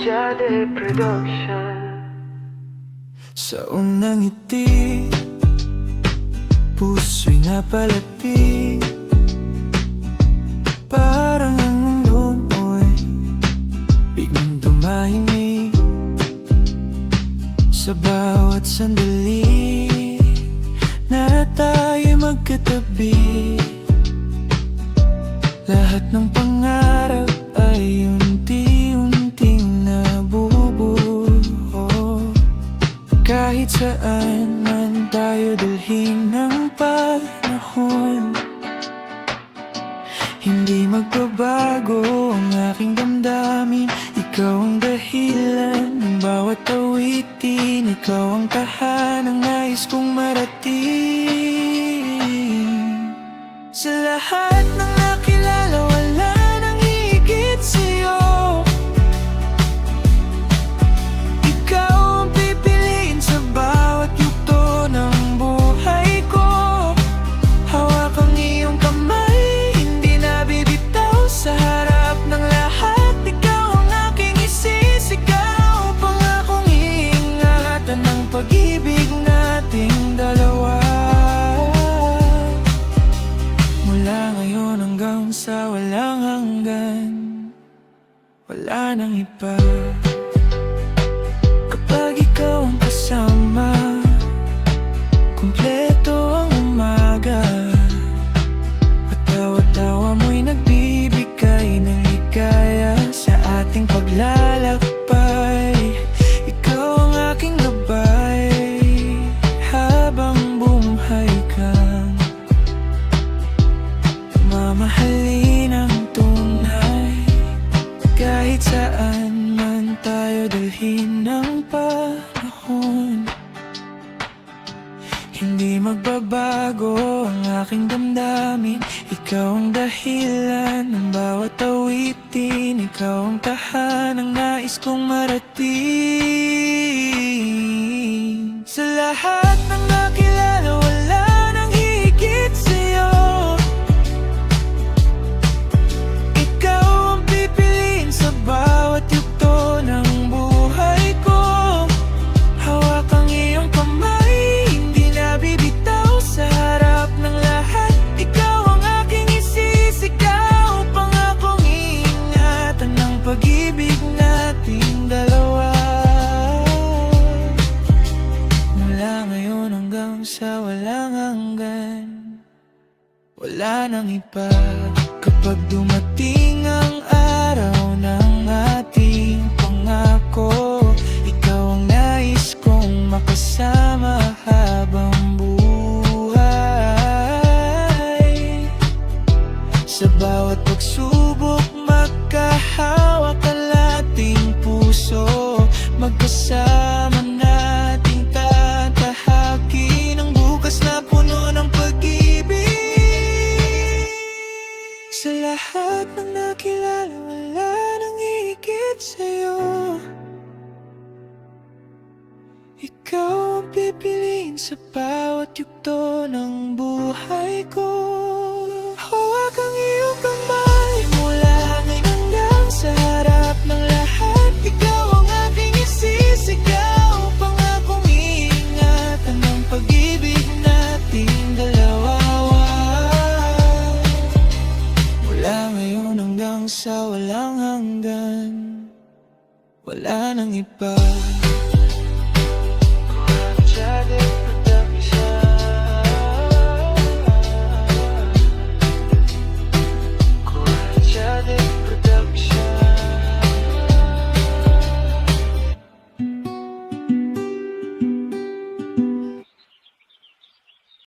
Jade Production. Sa unang ngiti, puso'y napalati. Parang ang mundo mo'y biglang tumahimik. Sa bawat sandali na tayo'y magkatabi, lahat ng pangarap ay unti-unting nabubuo. Kahit saan man tayo dalhin ng panahon, hindi magbabago ang aking damdamin. Ikaw ang dahilan ng bawat awitin. Ikaw ang tahanang nais kong marating. Sa lahat ng nakilala, wala nang higit sa'yo. Ikaw ang pipiliin sa bawat yugto ng buhay ko. Hawak ang iyong kamay, hindi na bibitaw sa harap ng lahat. Ikaw ang aking isisigaw, pangakong iingatan ng pag-ibig nating dalawa. Mula ngayon hanggang sa walang hanggan, wala nang iba. Kapag ikaw ang kasama, kumpleto ang umaga. At tawa-tawa mo'y nagbibigay ng ligaya sa ating paglalakbay. Ikaw ang aking gabay habang bumuhay kang mamahalin ang tunay. Kahit saan man tayo dalhin ng panahon, hindi magbabago ang aking damdamin. Ikaw ang dahilan ng bawat awitin. Ikaw ang tahanang nais kong marating. Sa lahat ng nakilala, wala nang higit sa'yo. Ikaw ang pipiliin sa bawat yugto ng buhay ko. Hawak ang iyong kamay, hindi na bibitaw sa harap ng lahat. Ikaw ang aking isisigaw, pangakong iingatan ng pag-ibig nating dalawa. Mula ngayon hanggang sa walang hanggan, wala nang iba. Kapag dumating ang araw ng ating pangako, ikaw ang nais kong makasama habang buhay. Sa bawat pagsubok, magkahawak ang ating puso. Magkasama nating tatahakin ang bukas na puno ng pag-ibig. Sa lahat ng nakilala, wala nang higit sa'yo. Ikaw ang pipiliin sa bawat yugto ng buhay ko. Hawak ang iyong kamay, mula hangin hanggang sa harap ng lahat. Ikaw ang aking isisigaw, pangakong iingatan ng pag-ibig nating dalawa. Mula ngayon hanggang sa walang hanggan, wala nang iba.